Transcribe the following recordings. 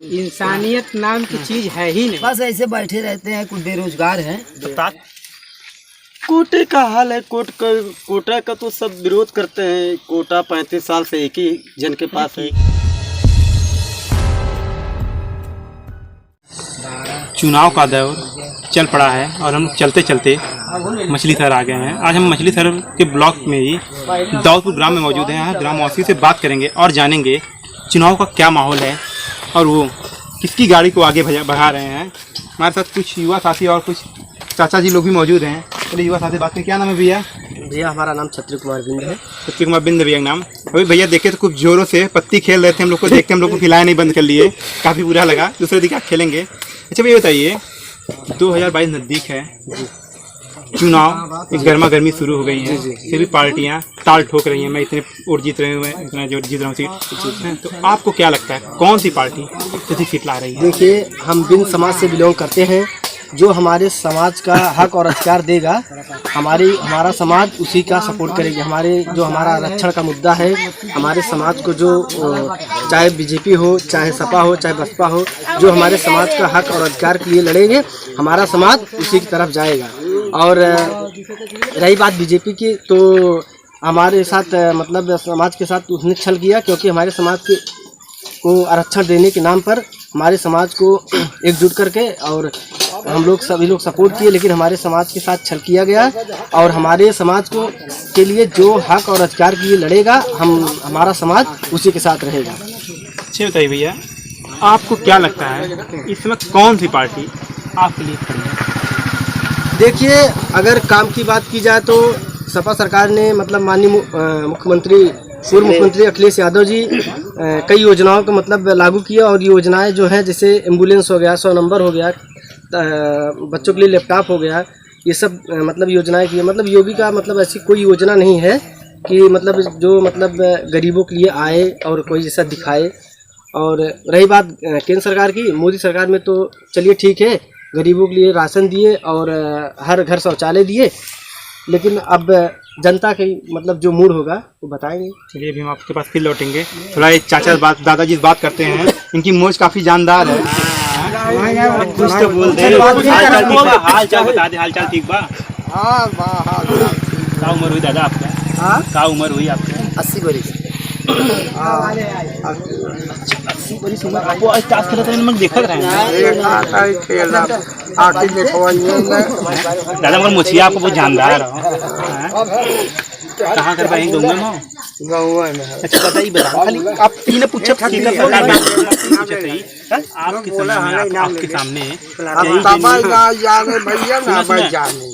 इंसानियत नाम की चीज है ही नहीं। बस ऐसे बैठे रहते हैं, कुछ बेरोजगार हैं। कोटे का हाल है। कोटा का तो सब विरोध करते हैं। कोटा 35 साल से एक ही जन के पास है। चुनाव का दौर चल पड़ा है और हम चलते चलते मछली शहर आ गए हैं। आज हम मछली शहर के ब्लॉक में ही दाऊदपुर ग्राम में मौजूद हैं। यहाँ ग्रामवासियों से बात करेंगे और जानेंगे चुनाव का क्या माहौल है और वो किसकी गाड़ी को आगे भगा रहे हैं। हमारे साथ कुछ युवा साथी और कुछ चाचा जी लोग भी मौजूद हैं। चलिए युवा साथी बात करें। क्या नाम है भैया? भैया हमारा नाम छत्री कुमार बिंद है। छत्री कुमार बिंद भैया नाम। अभी भैया देखे तो कुछ जोरों से पत्ती खेल रहे थे। हम लोग को देख के हम लोग को खिलाया नहीं बंद कर लिए। काफ़ी बुरा लगा। दूसरे दिन क्या खेलेंगे। अच्छा भैया बताइए, 2022 नज़दीक है, चुनाव एक गर्मा गर्मी शुरू हो गई है। सभी पार्टियां ताल ठोक रही हैं। मैं इतने वोट जीत रहे हुए इतना जो जीत रहा हूँ सीट। तो आपको क्या लगता है कौन सी पार्टी कितनी सीट ला रही है? देखिए, हम बिंद समाज से बिलोंग करते हैं। जो हमारे समाज का हक और अधिकार देगा, हमारा समाज उसी का सपोर्ट करेगी। हमारा आरक्षण का मुद्दा है, हमारे समाज को जो चाहे बीजेपी हो, चाहे सपा हो, चाहे बसपा हो, जो हमारे समाज का हक और अधिकार के लिए लड़ेंगे, हमारा समाज उसी की तरफ जाएगा। और रही बात बीजेपी की, तो हमारे साथ मतलब समाज के साथ उसने छल किया, क्योंकि हमारे समाज को आरक्षण देने के नाम पर हमारे समाज को एकजुट करके और हम लोग सभी लोग सपोर्ट किए, लेकिन हमारे समाज के साथ छल किया गया। और हमारे समाज के लिए जो हक और अधिकार के लिए लड़ेगा, हमारा समाज उसी के साथ रहेगा। अच्छा बताइए भैया, आपको क्या लगता है इस समय कौन सी पार्टी आपके लिए खड़ी है? देखिए, अगर काम की बात की जाए तो सपा सरकार ने मतलब माननीय पूर्व मुख्यमंत्री अखिलेश यादव जी कई योजनाओं को मतलब लागू किया। और योजनाएं जो हैं, जैसे एम्बुलेंस हो गया, 100 नंबर हो गया, बच्चों के लिए लैपटॉप हो गया, ये सब मतलब योजनाएं की। मतलब योगी का मतलब ऐसी कोई योजना नहीं है कि मतलब जो मतलब गरीबों के लिए आए और कोई जैसा दिखाए। और रही बात केंद्र सरकार की, मोदी सरकार में तो चलिए ठीक है, गरीबों के लिए राशन दिए और हर घर शौचालय दिए, लेकिन अब जनता के मतलब जो मूड होगा वो बताएंगे। चलिए अभी हम आपके पास फिर लौटेंगे। थोड़ा ये चाचा दादाजी से बात करते हैं। इनकी मोज काफी जानदार है। कुछ तो बोल दे। हाल चाल बता दे। हाल चाल ठीक बा? क्या उम्र हुई दादा आपका? क्या उम्र हुई आपकी? 80 बरिस। 80 बरिस उम्र। आपको आज ताश खेलते हैं देखा रहे दादा, मगर मुछिया आपको बहुत जानदार हो। कहाँ कर पाएंगे? गाँव में। अच्छा बताइए, खाली आप तीन पूछे आपके सामने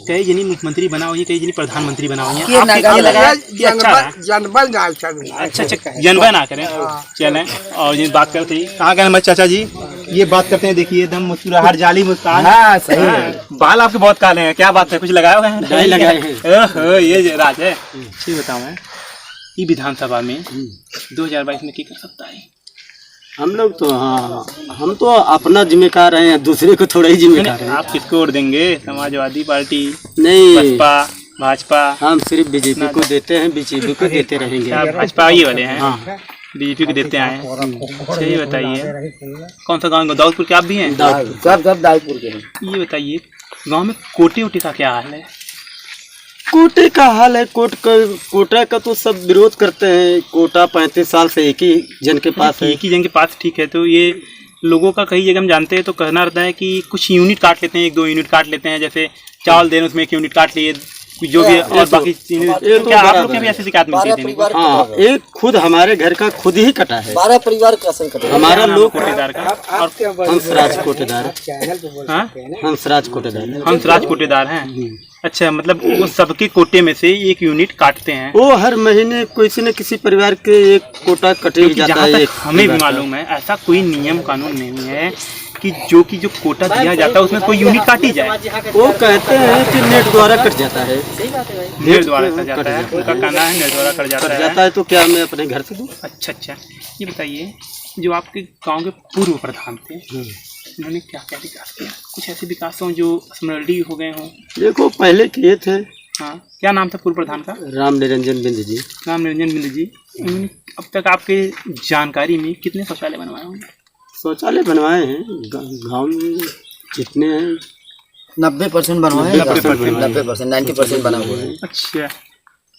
कई जनी मुख्यमंत्री बना हुई है, कई जनी प्रधानमंत्री बना हुई है। अच्छा जनबा ना करें, चलें। और ये बात करते ही कहाँ गए हमारे चाचा जी? ये बात करते हैं। देखिए एकदम मुस्कुराहट जाली मुस्कान। हाँ सही है। बाल आपके बहुत काले हैं। क्या बात है, कुछ लगाए हुए हैं? नहीं लगाए हैं। ये राज है। ठीक बताऊँ मैं, ये विधानसभा में 2022 में क्या कर सकता है? हम लोग तो हम तो अपना जिम्मेदार हैं, दूसरे को थोड़ा ही जिम्मेदार हैं। आप किसको वोट देंगे? समाजवादी पार्टी? नहीं, बसपा, भाजपा? हम सिर्फ बीजेपी को देते हैं, बीजेपी को देते रहेंगे। भाजपा ये वाले हैं? हाँ, बीजेपी को देते आए। सही बताइए, कौन सा गाँव? दाऊदपुर के आप भी हैं? सब दाऊदपुर के हैं। ये बताइए, गाँव में कोटे वोटे का क्या हाल है? कोटे का हाल है। कोटा का तो सब विरोध करते हैं। कोटा 35 साल से एक ही जन के पास है। एक ही जन के पास, ठीक है। तो ये लोगों का कई जगह हम जानते हैं तो कहना रहता है कि कुछ यूनिट काट लेते हैं, 1-2 यूनिट काट लेते हैं। जैसे चावल देने उसमें 1 यूनिट काट लिए, जो भी और बाकी चीजें। क्या आप लोग के भी ऐसी शिकायत मिलती है? हाँ, एक खुद हमारे घर का खुद ही कटा है। 12 परिवार कैसे कटे? हमारा लोग कोटेदार का और हंसराज कोटेदार। हंसराज कोटेदार हैं। अच्छा, मतलब वो सबके कोटे में से 1 यूनिट काटते हैं। वो हर महीने किसी न किसी परिवार के एक कोटा कटे जाता है। हमें भी मालूम है ऐसा कोई नियम कानून नहीं है कि जो कोटा दिया जाता है उसमें कोई यूनिट काटी जाए। वो कहते हैं कि नेट द्वारा कट जाता है। नेट द्वारा कट जाता है, उनका कहना है नेट द्वारा कट जाता है। तो क्या मैं अपने घर से दूं? अच्छा, ये बताइए, जो आपके गांव के पूर्व प्रधान थे, उन्होंने क्या क्या विकास किया? कुछ ऐसे विकास हों जो स्मरणीय हो गए हों? देखो, पहले किए थे। हाँ, क्या नाम था पूर्व प्रधान का? राम निरंजन बिंद जी। राम निरंजन बिंद जी। अब तक आपके जानकारी में कितने शौचालय बनवाए होंगे? शौचालय बनवाए हैं गांव में जितने हैं 90% बनवाए, 90% 90% बना हुआ है। अच्छा,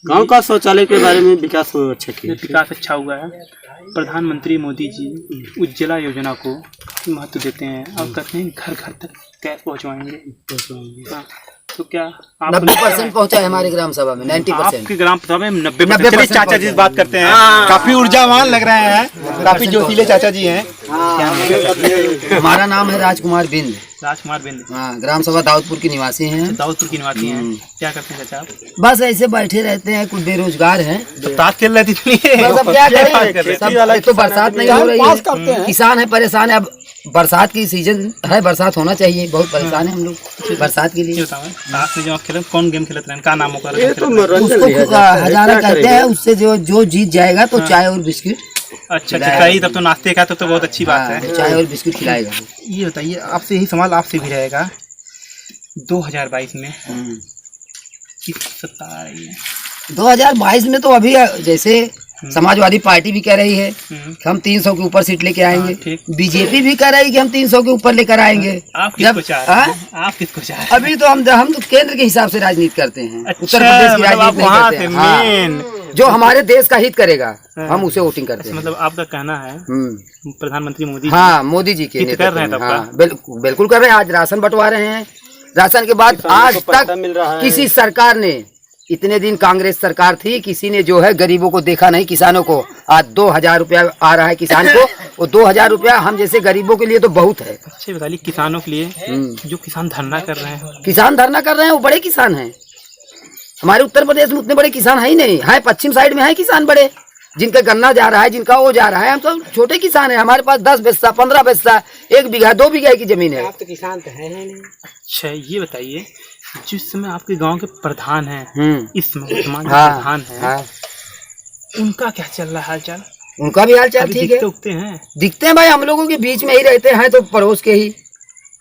गांव का शौचालय के बारे में विकास अच्छा किया। विकास अच्छा हुआ है। प्रधानमंत्री मोदी जी उज्ज्वला योजना को काफी महत्व देते हैं और कहते हैं घर घर तक गैस पहुंचवाएंगे। हाँ, तो क्या 90% पहुंचा है हमारे ग्राम सभा में, 90%। आपके ग्राम सभा में 90%? चलिए चाचा जी से बात करते हैं। काफी ऊर्जावान लग रहे हैं, काफी जोशीले चाचा जी हैं। हमारा नाम है राजकुमार बिंद। राजकुमार बिंद। हाँ, ग्राम सभा दाऊदपुर के निवासी हैं। दाऊदपुर की निवासी हैं। क्या करते हैं चाचा आप? बस ऐसे बैठे रहते हैं, कुछ बेरोजगार हैं। तो ताश खेल रहे थे इसलिए। बस अब क्या करें, सब एक तो बरसात नहीं हो रही है, किसान है परेशान है। अब बरसात की सीजन है, बरसात होना चाहिए, बहुत परेशान है हम लोग बरसात के लिए। ताश में जो आप खेले कौन गेम खेलते हैं, क्या नाम होगा? उसको हजारा कहते हैं, उससे जो जीत जाएगा तो चाय और बिस्किट। अच्छा, सही, तब तो नाश्ते का तो बहुत अच्छी बात है। चाय और बिस्किट खिलाएगा। ये बताइए, आपसे यही सवाल आपसे भी रहेगा, 2022 में किस सत्ता आ रही है? 2022 में तो अभी जैसे समाजवादी पार्टी भी कह रही है कि हम 300 के ऊपर सीट लेके आएंगे, बीजेपी भी कह रही है कि हम 300 के ऊपर लेकर आएंगे। आप किसको चाह रहे हैं? आप किसको चाह रहे हैं? अभी तो हम तो केंद्र के हिसाब से राजनीति करते हैं। अच्छा, उत्तर प्रदेश की मतलब राजनीति नहीं वहाँ करते से हैं। हाँ, जो हमारे देश का हित करेगा हम उसे वोटिंग करते हैं। मतलब आपका कहना है प्रधानमंत्री मोदी, हाँ, मोदी जी के कर रहे हैं तब का? बिल्कुल कर रहे हैं। आज राशन बंटवा रहे हैं, राशन के बाद आज तक किसी सरकार ने, इतने दिन कांग्रेस सरकार थी, किसी ने जो है गरीबों को देखा नहीं, किसानों को। आज 2000 रुपया आ रहा है किसान को, वो 2000 रुपया हम जैसे गरीबों के लिए तो बहुत है। अच्छे बताइए, किसानों के लिए जो किसान धरना कर रहे हैं, किसान धरना कर रहे हैं, वो बड़े किसान हैं। हमारे उत्तर प्रदेश में उतने बड़े किसान है ही नहीं है। पश्चिम साइड में है किसान बड़े, जिनका गन्ना जा रहा है, जिनका वो जा रहा है। हम सब छोटे किसान हैं, हमारे पास 10 बिस्सा 15 बिस्सा, 1 बीघा 2 बीघा की जमीन है। आप तो किसान तो है नहीं। अच्छा, ये बताइए, जिस समय आपके गांव के प्रधान हैं, इस वर्तमान प्रधान हैं, उनका क्या चल रहा है हालचाल? उनका भी हालचाल ठीक है, दिखते हैं भाई, हम लोगों के बीच में ही रहते हैं, तो पड़ोस के ही,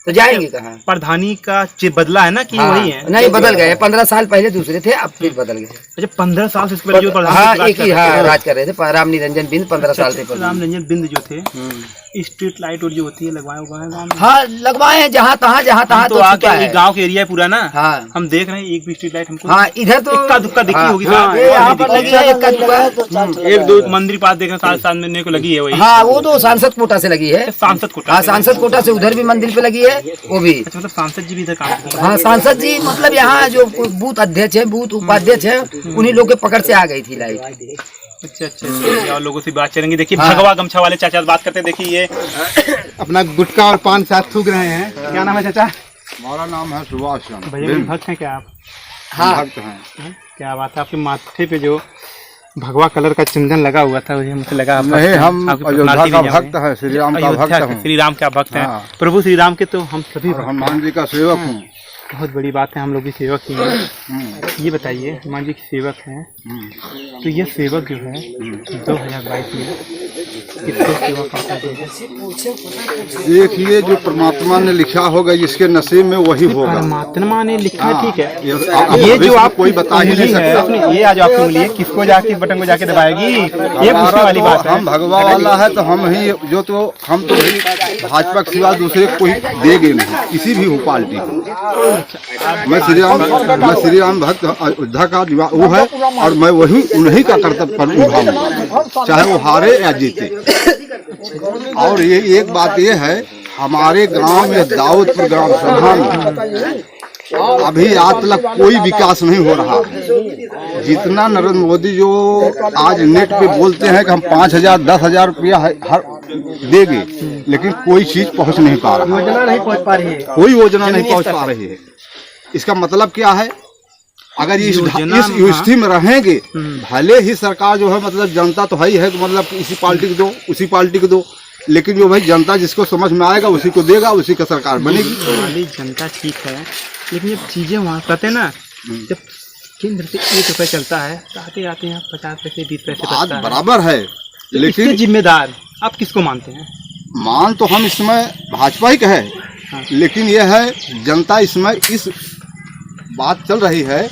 तो जाएंगे कहाँ? प्रधानी का जो बदला है ना कि वही है? नहीं, बदल गए। 15 साल पहले दूसरे थे, अब फिर बदल गए। अच्छा, 15 साल से इसके पहले जो प्रधान एक ही राज कर रहे थे, राम निरंजन बिंद 15 साल से। राम निरंजन बिंद जो थे, स्ट्रीट लाइट और जो होती है लगवाए हुए हैं? हाँ, लगवाए हैं जहाँ तहाँ तो आके गाँव के एरिया पूरा ना। हाँ, हम देख रहे हैं एक भी स्ट्रीट लाइट हमको। हाँ, इधर तो इक्का दुक्का दिखी होगी। एक दो मंदिर पास देख रहे, साथ को लगी है वही। हाँ, वो तो सांसद कोटा से लगी है। सांसद कोटा? हाँ, सांसद कोटा से उधर भी मंदिर पे लगी है, वो भी। मतलब सांसद जी भी इधर काम करते हैं? हाँ, सांसद जी मतलब यहाँ जो बूथ अध्यक्ष है, बूथ उपाध्यक्ष है, उन्हीं लोग के पकड़ से आ गई थी लाइट। अच्छा, और लोगों से बात करेंगे। देखिए, भगवा गमछा वाले चाचा से बात करते हैं। देखिए, ये अपना गुटखा और पान साथ थूक रहे हैं। क्या नाम है चाचा? हमारा नाम है सुभाष चंद्र। भैया मेरे भक्त हैं क्या आप? हाँ, भक्त हैं। क्या बात है, आपके माथे पे जो भगवा कलर का चंदन लगा हुआ था, मुझे लगा नहीं, हम अयोध्या का भक्त है, श्री राम का भक्त हूँ। श्री राम का भक्त है, प्रभु श्री राम के। तो हम सभी हनुमान जी का सेवक हूँ। बहुत बड़ी बात है, हम लोग भी सेवक ही हैं। ये बताइए, हनुमान जी के सेवक हैं, तो ये सेवक जो है 2022 में कितने सेवक देखिए, जो परमात्मा ने लिखा होगा जिसके नसीब में वही होगा। परमात्मा ने लिखा, ठीक है। ये जो आप कोई बता ही नहीं सकता। ये आज आपकी उंगली है, किसको जाके बटन को जाके दबाएगी, ये पूछने वाली बात है। हम भगवा वाला है तो हम ही जो, तो हम तो भाजपा के सिवा दूसरे कोई देंगे नहीं, किसी भी हो पार्टी को। मैं श्री राम भक्त अयोध्या का वो है, और मैं वही उन्हीं का कर्तव्य पर निभाऊंगा, चाहे वो हारे या जीते। और ये एक बात ये है, हमारे गांव में दाऊदपुर ग्राम सभा में अभी आज तक कोई विकास नहीं हो रहा। जितना नरेंद्र मोदी जो आज नेट पे बोलते हैं कि हम 5000 10,000 रुपया हर देंगे, लेकिन कोई चीज पहुंच नहीं पा रहा, योजना नहीं पहुंच पा रही है, कोई योजना नहीं पहुंच पा रही है। इसका मतलब क्या है? अगर इस स्थिति में रहेंगे, भले ही सरकार जो है, मतलब जनता तो है ही है, तो मतलब इसी पार्टी को दो, उसी पार्टी को दो, लेकिन जो भाई जनता जिसको समझ में आएगा उसी को देगा, उसी का सरकार बनेगी। जनता ठीक है, लेकिन जब चीजें वहाँ कहते हैं ना, जब केंद्र से 1 रुपया चलता है, तो आते आते हैं 50 पैसे 20 पैसे बात बराबर है, लेकिन जिम्मेदार आप किसको मानते हैं? मान तो हम इसमें भाजपा ही कहे, लेकिन यह है जनता इसमें इस बात चल रही है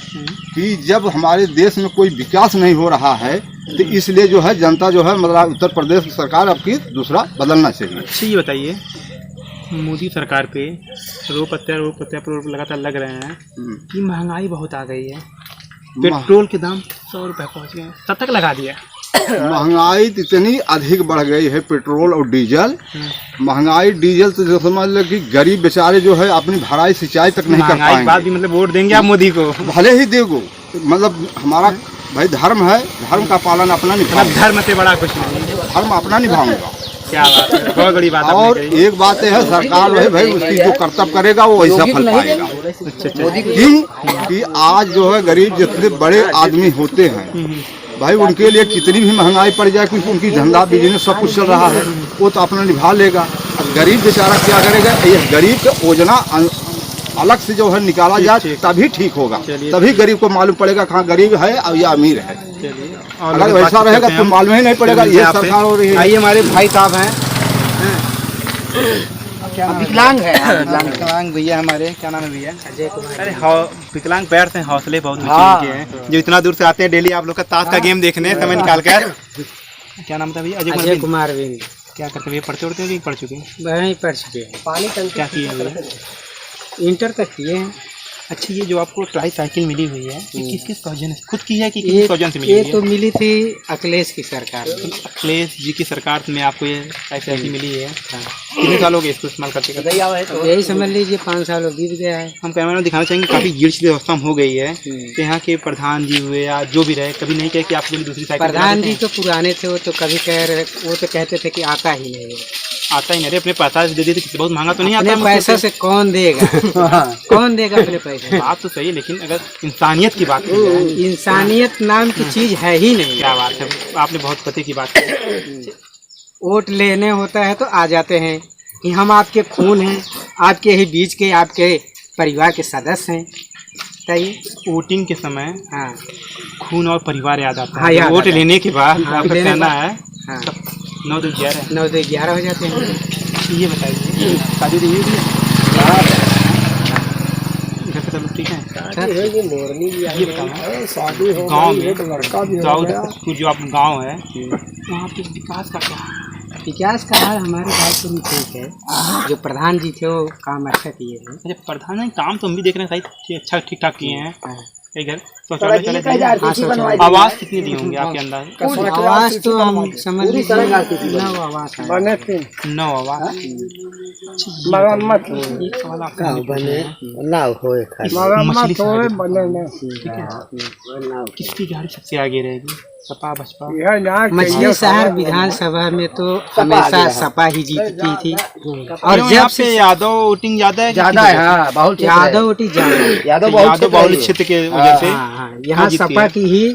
कि जब हमारे देश में कोई विकास नहीं हो रहा है तो इसलिए जो है जनता जो है मतलब उत्तर प्रदेश सरकार अब की दूसरा बदलना चाहिए। अच्छा ये बताइए, मोदी सरकार पे रोप प्रत्यारोप लगातार लग रहे हैं कि महंगाई बहुत आ गई है, पेट्रोल के दाम 100 रुपये पहुँच गए, 7 तक लगा दिया। महंगाई तो इतनी अधिक बढ़ गई है, पेट्रोल और डीजल। महंगाई डीजल तो जो समझ लो कि गरीब बेचारे जो है अपनी भराई सिंचाई तक नहीं कर महंगाई के बाद भी पाएंगे। मतलब वोट देंगे आप मोदी को? भले ही देगो, मतलब हमारा भाई धर्म है, धर्म का पालन अपना मतलब निभाऊंगा, धर्म से बड़ा कुछ नहीं। धर्म अपना निभाऊंगा। क्या बात है, बहुत बड़ी बात आपने और कही। एक बात है सरकार वही भाई उसकी जो कर्तव्य करेगा वो वैसा फल पाएगा। क्यों कि आज जो है गरीब जितने बड़े आदमी होते हैं भाई उनके लिए कितनी भी महंगाई पड़ जाए क्योंकि उनकी धंधा बिजनेस सब कुछ चल रहा है, वो तो अपना निभा लेगा। अब गरीब बेचारा क्या करेगा? ये गरीब का योजना अलग से जो है निकाला जाए तभी ठीक होगा, तभी गरीब को मालूम पड़ेगा कहाँ गरीब है और या अमीर है। अगर वैसा रहेगा तो मालूम ही नहीं पड़ेगा ये सरकार हो रही है। आइए हमारे भाई साहब हैं, विकलांग है, विकलांग भैया हमारे, क्या नाम है भैया? अजय कुमार। अरे विकलांग पैर से हौसले बहुत ऊंचे हैं, जो इतना दूर से आते हैं डेली आप लोग का ताश का गेम देखने समय निकाल कर। क्या नाम था भैया? अजय कुमार भी। क्या करते भैया? पढ़ते उड़ते हैं? पढ़ चुके हैं? वहीं पढ़ चुके हैं। पानी क्या किए हैं भैया? इंटर तक किए हैं। अच्छा ये जो आपको ट्राई साइकिल मिली हुई है ये किस सौजन्य से खुद की है कि किस सौजन्य से मिली ये हुई तो है? मिली थी अखिलेश की सरकार में। अखिलेश जी की सरकार में आपको ये ट्राई साइकिल मिली है। कितने साल हो गए इसको इस्तेमाल करते करते? यही समझ लीजिए 5 साल बीत गया है। हम कैमरा में दिखाना चाहेंगे काफी गिरछ व्यवस्था हो गई है। तो यहाँ के प्रधान जी हुए या जो भी रहे कभी नहीं कहे कि आपके लिए दूसरी साइकिल प्रधान जी तो पुराने थे, वो तो कभी कह रहे, वो तो कहते थे कि आता ही नहीं है। आता ही नहीं, अपने पैसा से दे देते किसी बहुत महंगा तो नहीं आता अपने पैसा से कौन देगा? कौन देगा अपने पैसे? बात तो सही है, लेकिन अगर इंसानियत की बात की जाए, इंसानियत नाम की चीज है ही नहीं। क्या बात है, आपने बहुत पते की बात की। वोट लेने होता है तो आ जाते हैं कि हम आपके खून हैं, आपके ही बीच के, आपके परिवार के सदस्य हैं। बताइए। वोटिंग के समय हाँ खून और परिवार याद आता हाँ, है। याद वोट आता है। लेने के बाद हाँ, आपका लेने कहना के है हाँ 9 से 11 9 से 11 हो जाते हैं। ये बताइए शादी तो हुई भी है? घर पे सब लोग ठीक है? ये बताओ गाँव में दाऊदपुर जो आप गाँव है वहाँ पे विकास का क्या है? विकास का हाल हमारे रायपुर में ठीक है। जो प्रधान जी थे वो काम अच्छा किए हैं। अच्छा प्रधान ने काम तो हम भी देख रहे हैं सही अच्छा ठीक ठाक किए हैं। कई घर शौचालय दिए। आवास कितनी दी होंगे आपके अंदाज? आवास तो हम समझ लीजिए 9 आवास है। 9 आवास। किसकी गाड़ी सबसे आगे रहेगी, सपा बसपा? मछली शहर विधानसभा में तो हमेशा सपा ही जीतती थी। और जब से यादव वोटिंग ज्यादा है? ज्यादा है, हाँ, बहुत यादव वोटिंग ज्यादा है। यादव बहुल क्षेत्र के वजह से यहाँ सपा की ही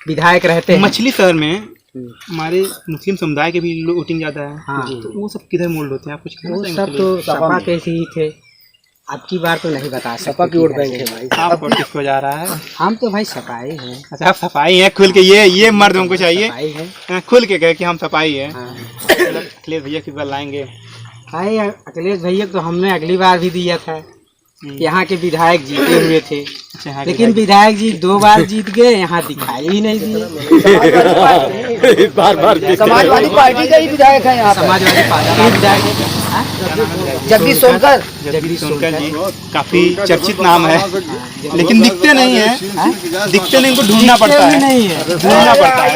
विधायक रहते हैं। मछली शहर में हमारे मुस्लिम समुदाय के भी वोटिंग ज्यादा है। हाँ। तो वो सब किधर मोल्ड होते हैं आप कुछ कहना वो चाहेंगे? सब तो सपा के ही थे। अब की बार तो नहीं बता सकते। सपा की वोट बैंक है भाई। आप वोट किसको जा रहा है? हम तो भाई सपाई हैं। अच्छा आप सफाई है, खुल के ये मर्द हमको चाहिए सपाई है। हाँ, खुल के कहे कि हम सफाई है। हाँ। अखिलेश भैया किस बार लाएंगे? भाई अखिलेश भैया तो हमने अगली बार भी दिया था। यहाँ के विधायक जीते हुए थे, अच्छा, लेकिन विधायक जी 2 बार जीत गए, यहाँ दिखाई ही नहीं दिए। समाजवादी पार्टी का ही विधायक है यहाँ समाजवादी पार्टी के विधायक जगदीश सोनकर। जगदीश सोनकर जी काफी चर्चित नाम है, लेकिन दिखते नहीं है। दिखते नहीं, इनको ढूंढना पड़ता है। नहीं है। ढूंढना पड़ता है।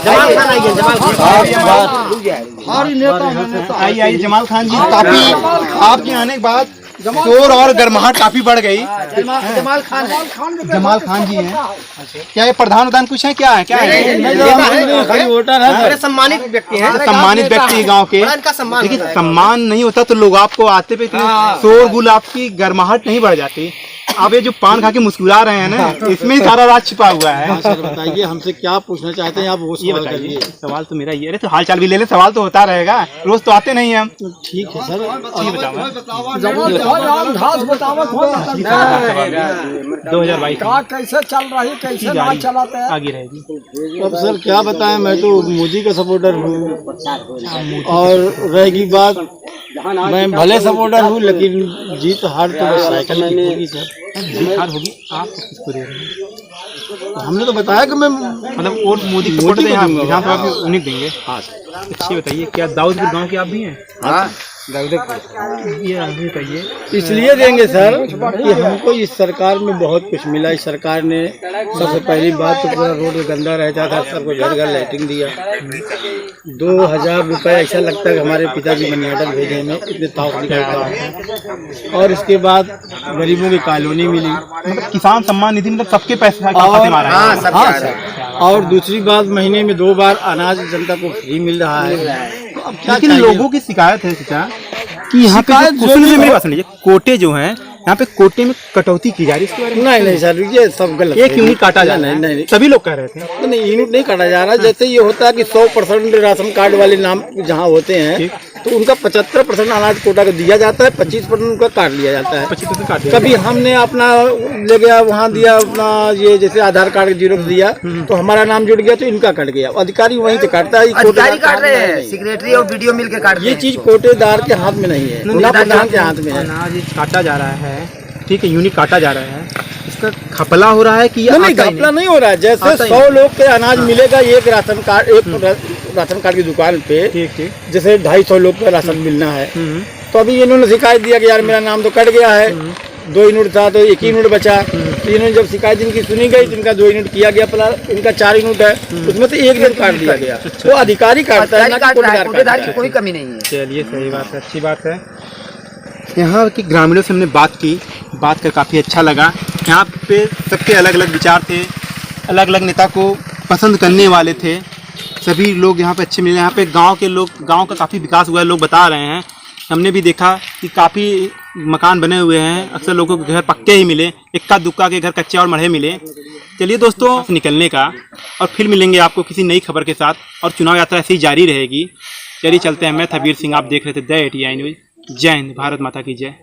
जमाल खान आइए, जमाल आइए आइए जमाल खान जी, काफी आपके आने के बाद शोर और गर्माहट काफी बढ़ गई। जमाल खान है। जमाल खान जी हैं। क्या ये प्रधान उधान कुछ है? क्या है वोटर है, बड़े सम्मानित व्यक्ति हैं। सम्मानित व्यक्ति गांव के, इनका सम्मान लेकिन सम्मान नहीं होता तो लोग आपको आते पे इतने शोर गुल, आपकी गर्माहट नहीं बढ़ जाती? आप ये जो पान खा के मुस्कुरा रहे हैं ना, इसमें ही सारा राज छिपा हुआ है। सर बताइए हमसे क्या पूछना चाहते हैं आप, वो ये बताइए। सवाल तो मेरा ये, अरे तो हाल चाल भी ले ले, सवाल तो होता रहेगा, रोज तो आते नहीं हम। ठीक है सर। ये बताओ 2022 कैसे चल रही है, कैसे ना चलाते हैं आगे रहेगी। अब सर क्या बताएं, मैं तो मोदी का सपोर्टर हूँ। और रहेगी बात, मैं भले सपोर्टर हूँ लेकिन जीत हार तो बस साइकिल की होगी सर। बिहार होगी, आप किसको दे रहे हैं? हमने तो बताया कि मैं मतलब वोट मोदी को वोट दें, आप विधानसभा भी उन्हीं को देंगे। हाँ, अच्छी बताइए, क्या दाऊदपुर गांव के आप भी हैं? हाँ ये अभी बताइए। इसलिए देंगे सर कि हमको इस सरकार में बहुत कुछ मिला। इस सरकार ने सबसे पहली बात तो पूरा रोड गंदा रहता था, सबको घर घर लाइटिंग दिया। 2000 रुपये ऐसा लगता है कि हमारे पिताजी मनियाटक भेजे में इतने ताव निकलता है। और इसके बाद गरीबों की कॉलोनी मिली, मतलब किसान सम्मान निधि, मतलब सबके पैसे खाते में आ रहा है। हाँ सर। और दूसरी बात, महीने में 2 बार अनाज जनता को फ्री मिल रहा है। तो अब क्या लेकिन चाहिए? लोगों की शिकायत है चाचा कि यहाँ पे मेरी बात सुनिए, कोटे जो हैं यहाँ पे कोटे में कटौती की जा रही है, इसके बारे में नहीं सर, ये सब गलत। एक यूनिट काटा जा रहा है। नहीं, सभी लोग कह रहे थे। नहीं यूनिट नहीं काटा जा रहा। जैसे ये होता है कि 100% राशन कार्ड वाले नाम जहाँ होते हैं तो उनका 75% अनाज कोटा को दिया जाता है, 25% उनका काट लिया जाता है। 25% काट दिया। कभी हमने अपना ले गया वहाँ दिया अपना, ये जैसे आधार कार्ड का जीरोक्स दिया तो हमारा नाम जुड़ गया तो इनका कट गया। अधिकारी वहीं से काटता है, अधिकारी काट रहे हैं, सेक्रेटरी और वीडियो मिल के काट रहे ये हैं। चीज कोटेदार के हाथ में नहीं है, जिला प्रधान के हाथ में है। अनाज काटा जा रहा है, ठीक है, यूनिट काटा जा रहा है, इसका घपला हो रहा है कि ये नहीं, घपला नहीं हो रहा है। जैसे 100 लोग के अनाज मिलेगा एक राशन कार्ड, एक राशन कार्ड की दुकान पे, ठीक जैसे 250 लोग का राशन मिलना है। तो अभी इन्होंने शिकायत दिया कि यार मेरा नाम तो कट गया है, 2 यूनिट था तो 1 यूनिट बचा। तो इन्होंने जब शिकायत इनकी सुनी गई तो इनका 2 यूनिट किया गया, प्लस इनका 4 यूनिट है, उसमें से 1 यूनिट काट दिया गया। वो अधिकारी काटता है, ना कि कोटेदार की कोई कमी नहीं है। चलिए, सही बात है, अच्छी बात है। यहाँ के ग्रामीणों से हमने बात कर काफ़ी अच्छा लगा। यहाँ पे सबके अलग अलग विचार थे, अलग अलग नेता को पसंद करने वाले थे, सभी लोग यहाँ पे अच्छे मिले। यहाँ पे गांव के लोग, गांव का काफ़ी विकास हुआ है, लोग बता रहे हैं। हमने भी देखा कि काफ़ी मकान बने हुए हैं, अक्सर लोगों के घर पक्के ही मिले, इक्का दुक्का के घर कच्चे और मढ़े मिले। चलिए दोस्तों, निकलने का, और फिर मिलेंगे आपको किसी नई खबर के साथ, और चुनाव यात्रा ऐसी ही जारी रहेगी। चलिए चलते हैं। मैं थबीर सिंह, आप देख रहे थे द ATI न्यूज़। जय हिंद, भारत माता की जय।